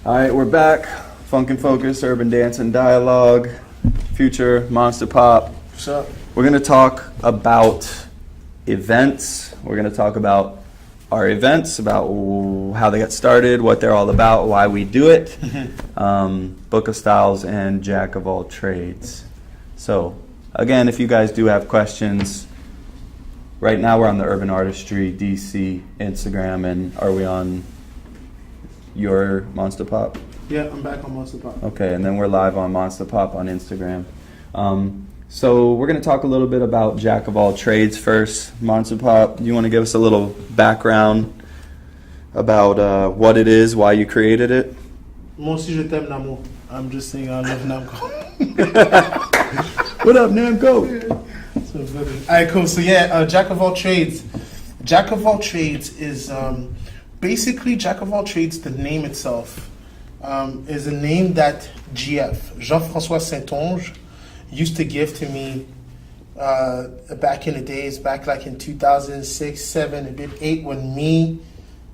All right, we're back. Funk and Focus, Urban Dance and Dialogue, Future, Monstapop. What's up? We're going to talk about events. We're going to talk about our events, about how they got started, what they're all about, why we do it, Book of Styles, and Jack of all trades. So, again, if you guys do have questions, right now we're on the Urban Artistry DC Instagram, and are we on your Monstapop? Yeah, I'm back on Monstapop. Okay, and then we're live on Monstapop on Instagram. So we're going to talk a little bit about Jack of all trades first. Monstapop, do you want to give us a little background about what it is, why you created it? Moi aussi, je t'aime, Namo. I'm just saying I love Namco. What up, Namco? All right, cool. So yeah, Jack of all trades. Jack of all trades is basically Jack of all trades. The name itself is a name that GF, Jean-François Saint-Onge, used to give to me back in the days, back like in 2006, 7, a bit 8, when me,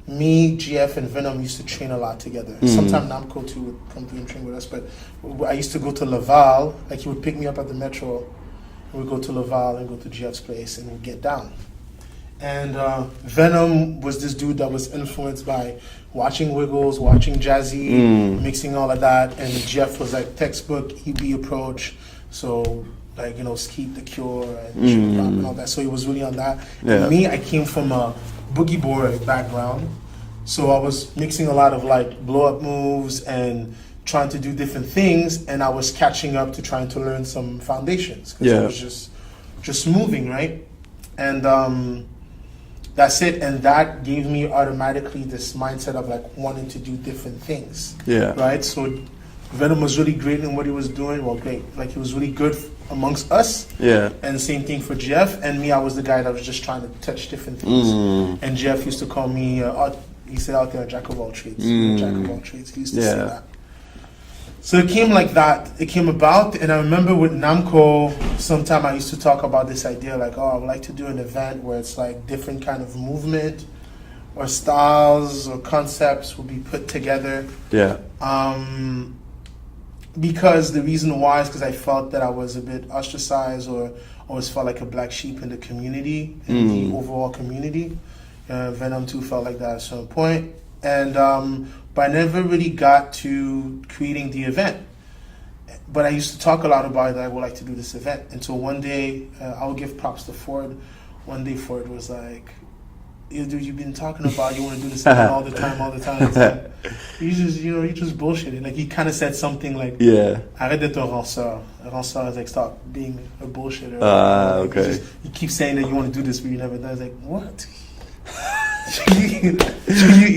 GF, and Venom used to train a lot together. Sometimes Namco too would come through and train with us, but I used to go to Laval. Like, he would pick me up at the metro, and we'd go to Laval and go to GF's place, and we'd get down. And Venom was this dude that was influenced by watching Wiggles, watching Jazzy, mixing all of that, and Jeff was like textbook EB approach. So, like, you know, Skeet the Cure and Sugar Pop and all that. So he was really on that. Yeah. And me, I came from a boogie board background. So I was mixing a lot of like blow up moves and trying to do different things. And I was catching up to trying to learn some foundations. Because I was just moving, right? And that's it. And that gave me automatically this mindset of like wanting to do different things. Yeah. Right? So Venom was really great in what he was doing. Well, great. Like, he was really good amongst us. Yeah. And same thing for Jeff. And me, I was the guy that was just trying to touch different things. And Jeff used to call me, he said out there, Jack of all trades. Jack of all trades. He used to say that. So it came like that. It came about. And I remember with Namco, sometime I used to talk about this idea, like, I would like to do an event where it's like different kind of movement or styles or concepts will be put together. Yeah. Because the reason why is because I felt that I was a bit ostracized or always felt like a black sheep in the community, in the overall community. Venom too felt like that at a certain point. And but I never really got to creating the event. But I used to talk a lot about it, that I would like to do this event. Until one day, I would give props to Ford. One day Ford was like, "Yo, dude, you've been talking about you want to do this event all the time. It's like, you just bullshitting." Like, he kind of said something like, "Arrête d'être un ranceur." A ranceur is like, stop being a bullshitter. Okay. You keep saying that you want to do this, but you never do. I was like, what?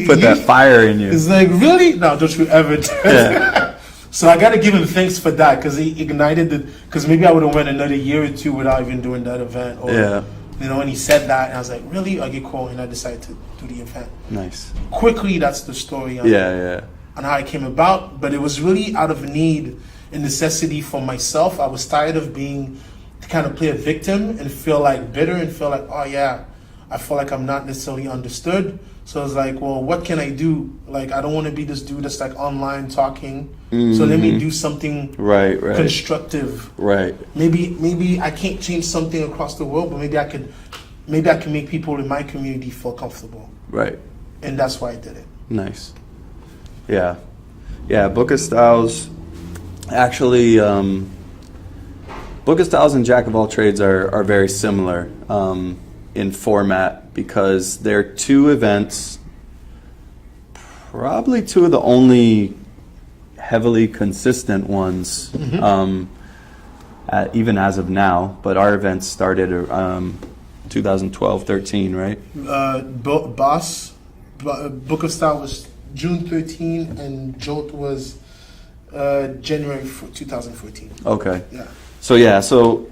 Put that fire in you. It's like, really? No, don't you ever do it. So I got to give him thanks for that, because he ignited because maybe I would have went another year or two without even doing that event. Or, you know, and he said that, and I was like, really? Okay, cool. And I decided to do the event. Nice. Quickly, that's the story on how it came about. But it was really out of need and necessity for myself. I was tired of being to kind of play a victim and feel like bitter and feel like, oh yeah, I feel like I'm not necessarily understood. So I was like, well, what can I do? Like, I don't want to be this dude that's like online talking. So let me do something constructive. Right. Maybe I can't change something across the world, but maybe I can make people in my community feel comfortable. Right. And that's why I did it. Nice. Yeah. Yeah, Book of Styles, actually, Book of Styles and Jack of all trades are very similar in format, because they're two events, probably two of the only heavily consistent ones, even as of now. But our events started 2012-13, right? Book of Style was June 13, and Jolt was January 2014. Okay. Yeah. So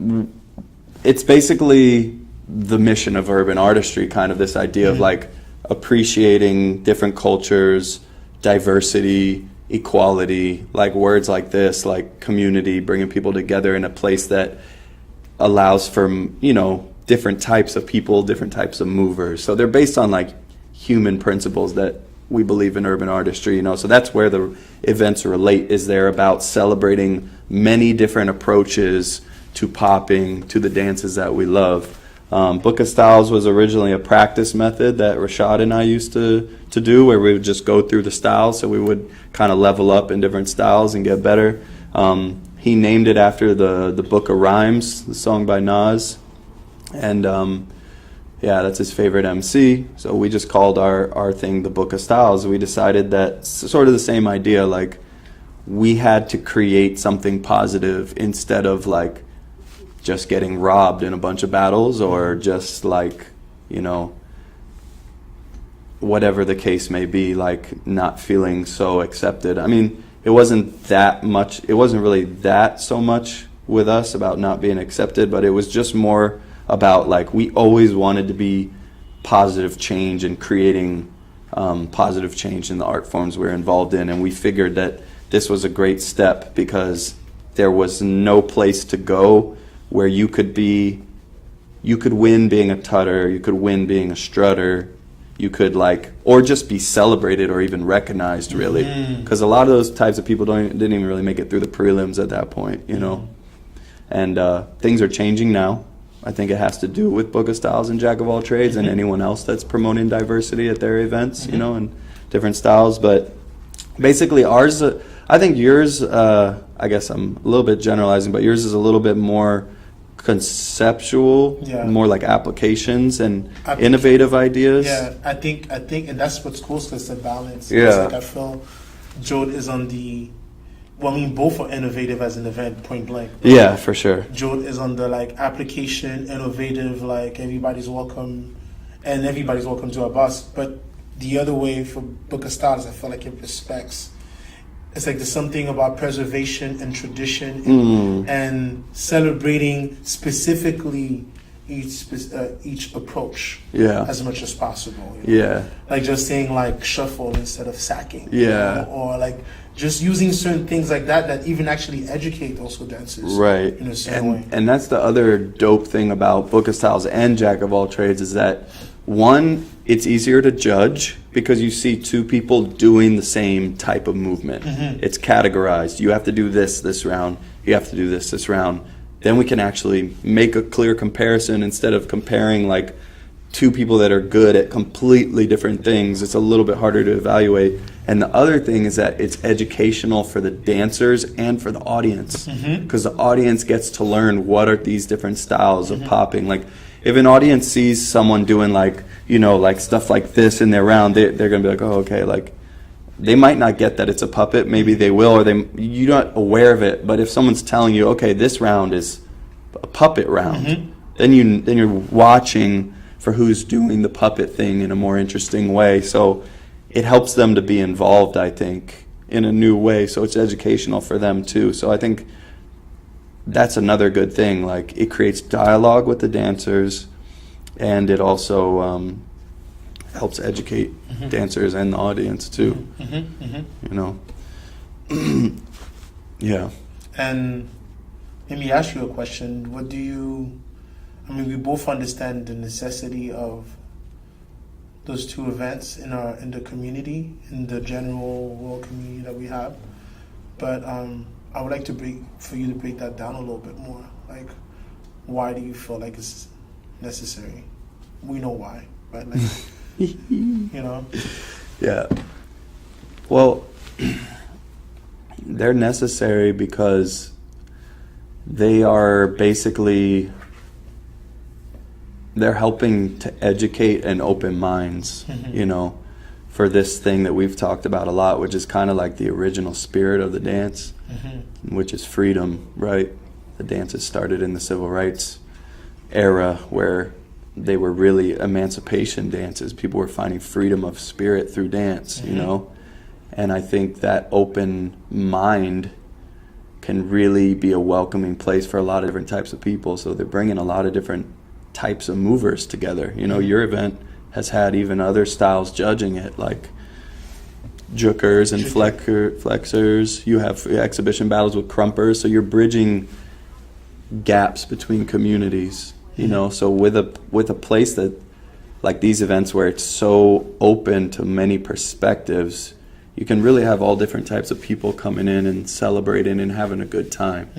it's basically the mission of urban artistry, kind of this idea of like appreciating different cultures, diversity, equality, like words like this, like community, bringing people together in a place that allows for, you know, different types of people, different types of movers. So they're based on like human principles that we believe in urban artistry, you know. So that's where the events relate, is they're about celebrating many different approaches to popping, to the dances that we love. Book of Styles was originally a practice method that Rashad and I used to do, where we would just go through the styles, so we would kind of level up in different styles and get better. He named it after the Book of Rhymes, the song by Nas, and yeah, that's his favorite MC. So we just called our thing the Book of Styles. We decided that sort of the same idea, like we had to create something positive instead of like just getting robbed in a bunch of battles, or just like, you know, whatever the case may be, like not feeling so accepted. I mean, it wasn't that much, it wasn't really that so much with us about not being accepted, but it was just more about like we always wanted to be positive change and creating positive change in the art forms we're involved in, and we figured that this was a great step because there was no place to go where you could win being a tutter, you could win being a strutter, you could like, or just be celebrated or even recognized, really, because a lot of those types of people didn't even really make it through the prelims at that point, you know. And things are changing now. I think it has to do with Book of Styles and Jack of All Trades and anyone else that's promoting diversity at their events, you know, and different styles. But basically ours, I think yours, I guess I'm a little bit generalizing, but yours is a little bit more conceptual, more like applications and innovative ideas. Yeah, I think, and that's what's cool, because it's a balance. Yeah. It's like I feel Jode is on the, well, I mean, both are innovative as an event, point blank. Yeah, for sure. Jode is on the like application, innovative, like everybody's welcome, and everybody's welcome to our bus. But the other way for Book of Styles, I feel like it respects. It's like there's something about preservation and tradition and celebrating specifically each approach as much as possible. You know? Yeah. Like just saying like shuffle instead of sacking. Yeah. You know? Or like just using certain things like that even actually educate also dancers. Right. In a certain way. And that's the other dope thing about Book of Styles and Jack of All Trades, is that one, it's easier to judge because you see two people doing the same type of movement. It's categorized. You have to do this round. You have to do this round. Then we can actually make a clear comparison instead of comparing like two people that are good at completely different things. It's a little bit harder to evaluate. And the other thing is that it's educational for the dancers and for the audience, because the audience gets to learn what are these different styles of popping. Like if an audience sees someone doing like, you know, like stuff like this in their round, they're going to be like, oh, okay, like they might not get that it's a puppet. Maybe they will, or you're not aware of it. But if someone's telling you, okay, this round is a puppet round, then you're watching for who's doing the puppet thing in a more interesting way. So it helps them to be involved, I think, in a new way. So it's educational for them too. So I think that's another good thing. Like it creates dialogue with the dancers, and it also helps educate dancers and the audience too. You know. Yeah. And let me ask you a question. What do you? I mean, we both understand the necessity of those two events in the community, in the general world community that we have. But I would like for you to break that down a little bit more. Like, why do you feel like it's necessary? We know why, but like, you know. Yeah. Well, they're necessary because they are basically, they're helping to educate and open minds, you know, for this thing that we've talked about a lot, which is kind of like the original spirit of the dance, which is freedom, right? The dances started in the civil rights era, where they were really emancipation dances. People were finding freedom of spirit through dance, you know? And I think that open mind can really be a welcoming place for a lot of different types of people. So they're bringing a lot of different types of movers together. You know, your event has had even other styles judging it, like jukers and flexors. You have exhibition battles with crumpers. So you're bridging gaps between communities, you know. So with a place that like these events where it's so open to many perspectives, you can really have all different types of people coming in and celebrating and having a good time.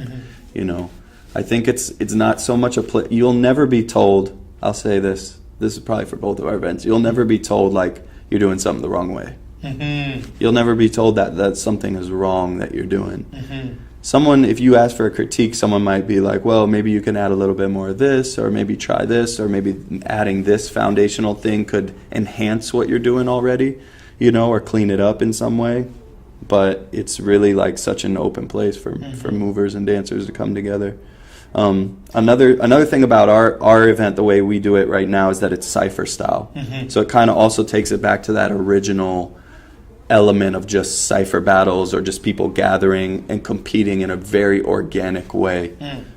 You know, I think it's not so much you'll never be told, I'll say this is probably for both of our events, you'll never be told like you're doing something the wrong way. You'll never be told that something is wrong that you're doing. Someone, if you ask for a critique, someone might be like, well, maybe you can add a little bit more of this, or maybe try this, or maybe adding this foundational thing could enhance what you're doing already, you know, or clean it up in some way. But it's really like such an open place for movers and dancers to come together. Another thing about our event, the way we do it right now, is that it's cypher style. So it kind of also takes it back to that original element of just cypher battles or just people gathering and competing in a very organic way.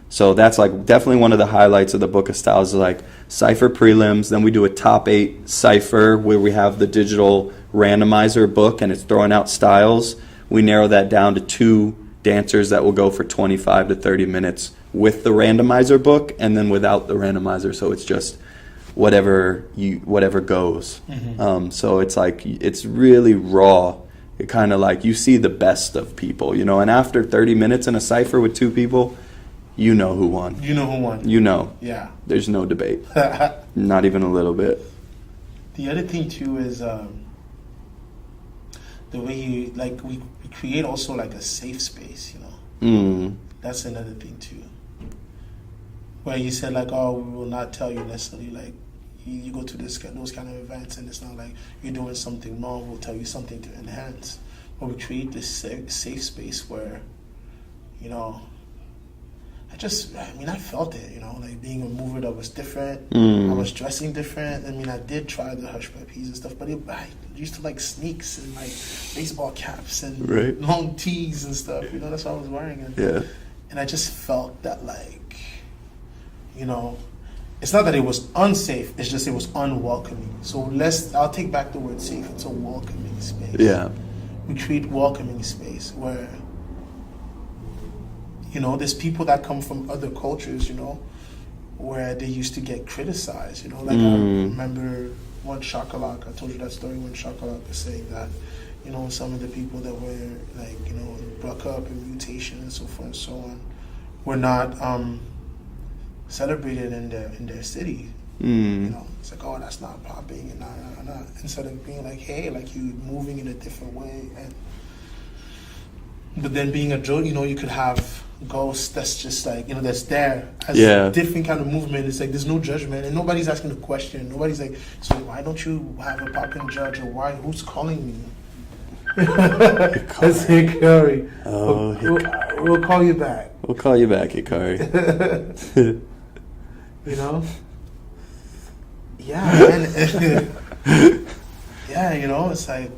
So that's like definitely one of the highlights of the Book of Styles is like cypher prelims. Then we do a top 8 cypher where we have the digital randomizer book and it's throwing out styles. We narrow that down to 2 dancers that will go for 25 to 30 minutes with the randomizer book and then without the randomizer. So it's just whatever goes. So it's like it's really raw. It kind of like you see the best of people, you know. And after 30 minutes in a cipher with 2 people, you know who won. You know who won. You know. Yeah. There's no debate. Not even a little bit. The other thing too is the way you like we create also like a safe space, you know. That's another thing too. Where you said like, oh, we will not tell you necessarily like you go to those kind of events and it's not like you're doing something wrong. We'll tell you something to enhance. But we create this safe space where, you know, I felt it, you know, like being a mover that was different. I was dressing different. I mean, I did try the hush puppies and stuff, but I used to like sneaks and like baseball caps and long tees and stuff. You know, that's what I was wearing. And I just felt that like, you know, it's not that it was unsafe, it's just it was unwelcoming. So I'll take back the word safe. It's a welcoming space. Yeah. We create welcoming space where, you know, there's people that come from other cultures, you know, where they used to get criticized, you know. Like I remember one Shakalak, I told you that story when Shakalak was saying that, you know, some of the people that were like, you know, broke up and mutation and so forth and so on were not celebrated in their city. You know, it's like, oh, that's not popping and not. Instead of being like, hey, like you moving in a different way. But then being a joke, you know, you could have ghosts that's just like, you know, that's there as a different kind of movement. It's like there's no judgment and nobody's asking a question. Nobody's like, so why don't you have a popping judge or who's calling me? That's Hikari. Oh, we'll call you back. We'll call you back, Hikari. You know? Yeah, man. Yeah, you know, it's like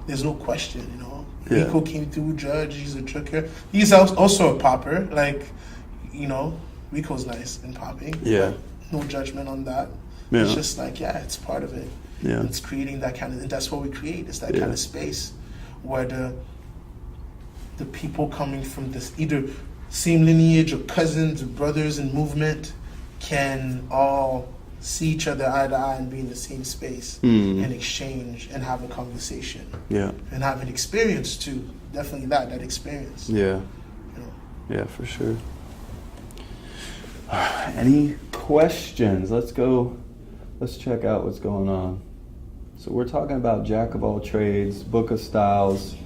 there's no question, you know. Rico came through, judge, he's a trucker. He's also a popper, like, you know, Rico's nice and popping. Yeah. No judgment on that. Yeah. It's just like, it's part of it. Yeah. It's creating that kind of, and that's what we create. It's that kind of space where the people coming from this either same lineage or cousins or brothers in movement can all see each other eye to eye and be in the same space and exchange and have a conversation. Yeah. And have an experience too. Definitely that experience. Yeah. You know? Yeah, for sure. Any questions? Let's check out what's going on. So we're talking about Jack of all trades, Book of Styles.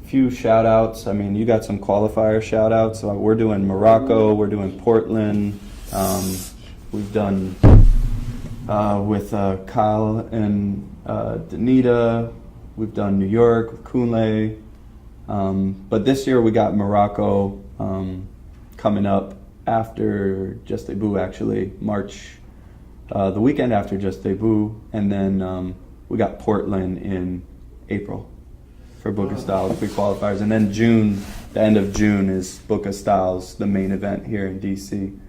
Few shout outs. I mean, you got some qualifier shout outs. So we're doing Morocco, we're doing Portland. We've done with Kyle and Danita. We've done New York with Kunle. But this year we got Morocco coming up after Just Debut, actually, March, the weekend after Just Debut. And then we got Portland in April for Book of Styles pre-qualifiers. And then June, the end of June, is Book of Styles, the main event here in DC.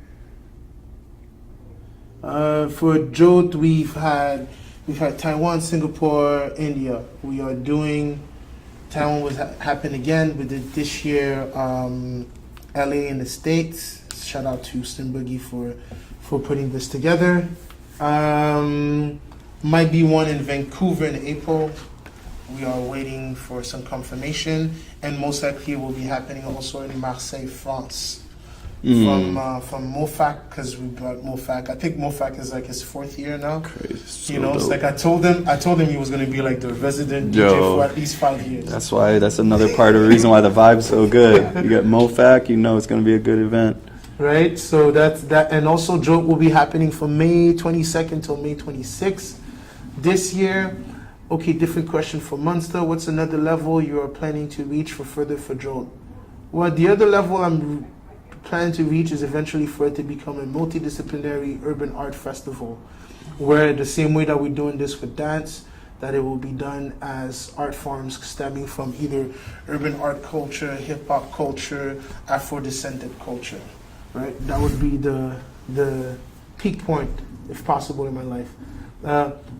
For Jode, we've had Taiwan, Singapore, India. We are doing Taiwan was happen again. We did this year LA in the States. Shout out to Slim Boogie for putting this together. Might be one in Vancouver in April. We are waiting for some confirmation, and most likely it will be happening also in Marseille, France. From Mofac, because we brought Mofac. I think Mofac is like his 4th year now. Crazy. So You know, it's dope. like I told him he was going to be like the resident DJ Yo. for at least 5 years. That's another part of the reason why the vibe's so good. You got MoFac, you know it's going to be a good event. Right, so that's that, and also Joke will be happening from May 22nd till May 26th this year. Okay, different question for Munster. What's another level you are planning to reach for Joke? Well, the other level I'm planning to reach is eventually for it to become a multidisciplinary urban art festival, where the same way that we're doing this with dance, that it will be done as art forms stemming from either urban art culture, hip hop culture, Afro-descended culture. Right, that would be the peak point, if possible, in my life.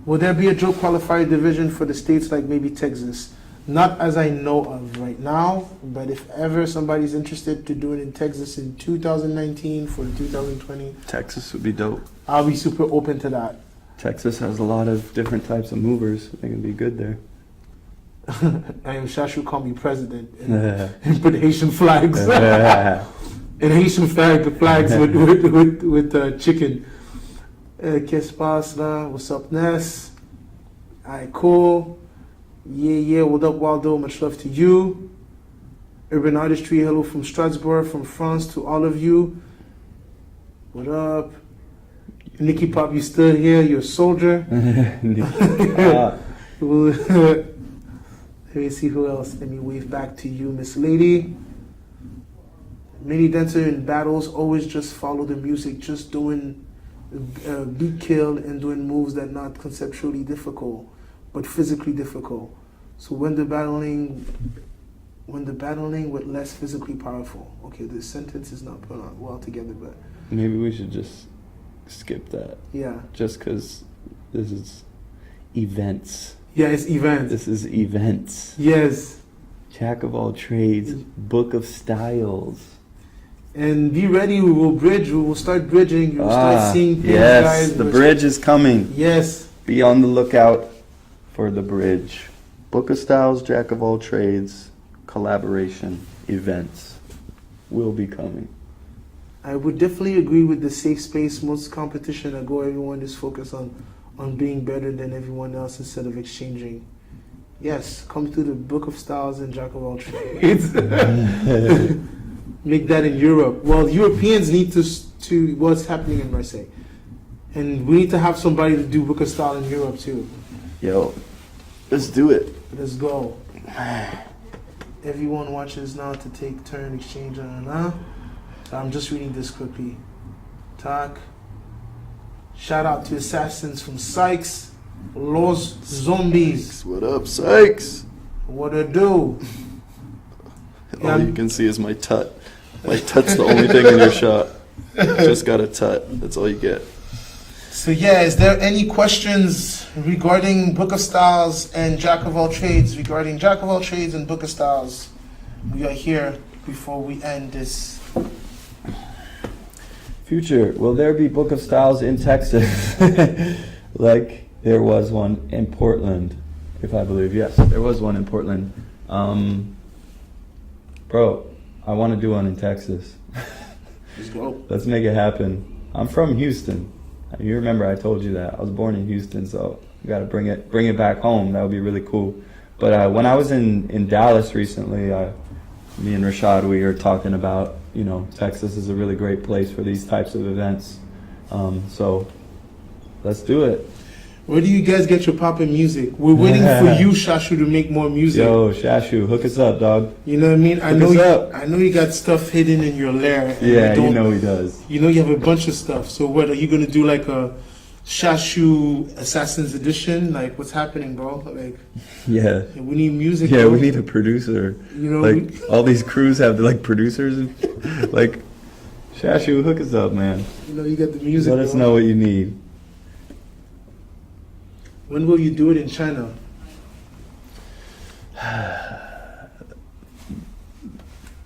Will there be a Joke qualifier division for the states like maybe Texas? Not as I know of right now, but if ever somebody's interested to do it in Texas in 2019 for 2020, Texas would be dope. I'll be super open to that. Texas has a lot of different types of movers. They can be good there. I am Shashu call me president and put Haitian flags. And Haitian flags with chicken. Qu'est-ce passe là? What's up, Ness? Alright, cool. Yeah, what up, Waldo? Much love to you. Urban Artistry, hello from Strasbourg, from France, to all of you. What up? Nicky Pop, you still here? You're a soldier. Let me see who else. Let me wave back to you, Miss Lady. Many dancer in battles always just follow the music, just doing beat kill and doing moves that not conceptually difficult, but physically difficult. So when the battling with less physically powerful. Okay, the sentence is not put on well together, but Maybe we should just skip that. yeah. Just because this is events. Yeah, it's events. This is events. Yes. Jack of all trades, book of styles. And be ready, we will bridge, we will start bridging, you will start seeing things, yes, guys. the bridge is coming. Yes. Be on the lookout for the bridge. Book of styles, Jack of all trades, collaboration, events will be coming. I would definitely agree with the safe space. Most competition I go, everyone is focused on being better than everyone else instead of exchanging. Yes, come to the Book of Styles and Jack of all trades. Make that in Europe. Well, Europeans need to what's happening in Marseille. And we need to have somebody to do Book of Style in Europe too. Yo, let's do it. Let's go. Everyone watches now to take turn exchange on. I'm just reading this quickly. Talk. Shout out to Assassins from Sykes. Los Zombies. What up, Sykes? What a do? All you can see is my tut. My tut's the only thing in your shot. Just got a tut. That's all you get. So yeah, is there any questions regarding Book of Styles and Jack of all trades? Regarding Jack of all trades and Book of Styles, we are here before we end this. Future, will there be Book of Styles in Texas? Like there was one in Portland, if I believe. Yes, there was one in Portland. Bro, I want to do one in Texas. Let's go. Let's make it happen. I'm from Houston. You remember I told you that. I was born in Houston, so you got to bring it back home. That would be really cool. But when I was in Dallas recently, me and Rashad, we were talking about, Texas is a really great place for these types of events. So let's do it. Where do you guys get your poppin' music? We're waiting for you, Shashu, to make more music. Yo, Shashu, hook us up, dog. You know what I mean? I know you got stuff hidden in your lair. Yeah, you know he does. You know you have a bunch of stuff. So what, are you going to do like a Shashu Assassins Edition? Like, what's happening, bro? Like, yeah. We need music. Yeah, bro. we need a producer. You know, like all these crews have producers. And, like, Shashu, hook us up, man. You got the music. Let us know what you need. When will you do it in China?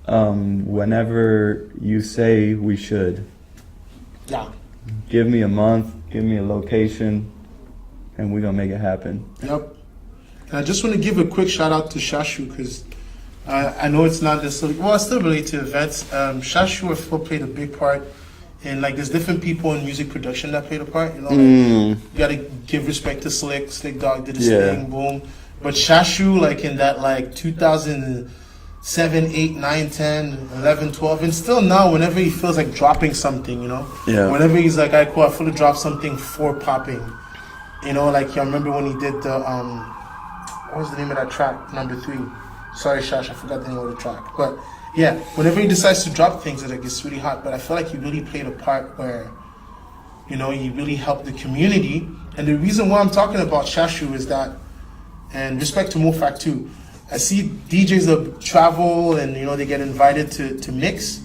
Whenever you say we should. Yeah. Give me a month. Give me a location, and we're gonna make it happen. Yep. And I just want to give a quick shout out to Shashu because I know it's not necessarily, well, it's still related to events. Shashu, I feel, played a big part in, like, there's different people in music production that played a part. You know, like, you got to give respect to Slick. Slick Dog did his thing, boom. But Shashu, like, in that, like, 2007, 8, 9, 10, 11, 12, and still now, whenever he feels like dropping something, you know? Yeah. Whenever he's like, I feel to drop something for popping. You know, like, I remember when he did the, what was the name of that track? Number 3. Sorry, Shash, I forgot the name of the track. But yeah, whenever he decides to drop things, it gets really hot. But I feel like he really played a part where, you know, he really helped the community. And the reason why I'm talking about Shashu is that, and respect to Mofak too, I see DJs that travel and, you know, they get invited to mix.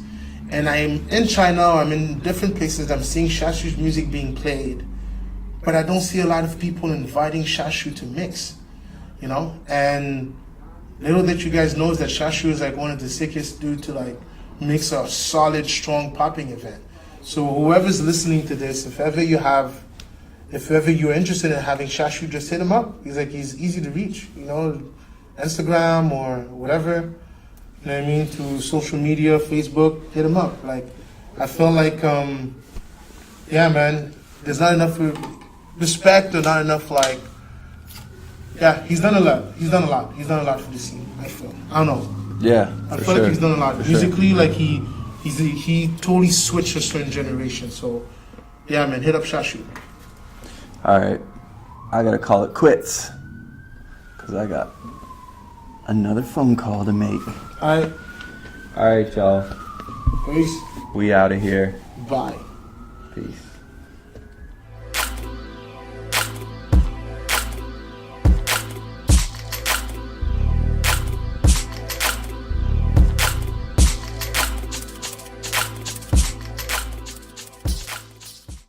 And I'm in China, I'm in different places, I'm seeing Shashu's music being played. But I don't see a lot of people inviting Shashu to mix, you know? And little that you guys know is that Shashu is like one of the sickest dude to like mix a solid, strong popping event. So whoever's listening to this, if ever you're interested in having Shashu, just hit him up. He's easy to reach, you know, Instagram or whatever. You know what I mean? To social media, Facebook, hit him up. Like, I feel like, yeah, man, there's not enough respect or not enough like. Yeah, he's done a lot. He's done a lot for the scene, I feel. I don't know. Yeah, I feel like he's done a lot. Musically, like he totally switched a certain generation. So, yeah, man, hit up Shashu. All right, I gotta call it quits because I got another phone call to make. All right, y'all. Peace. We out of here. Bye. Peace.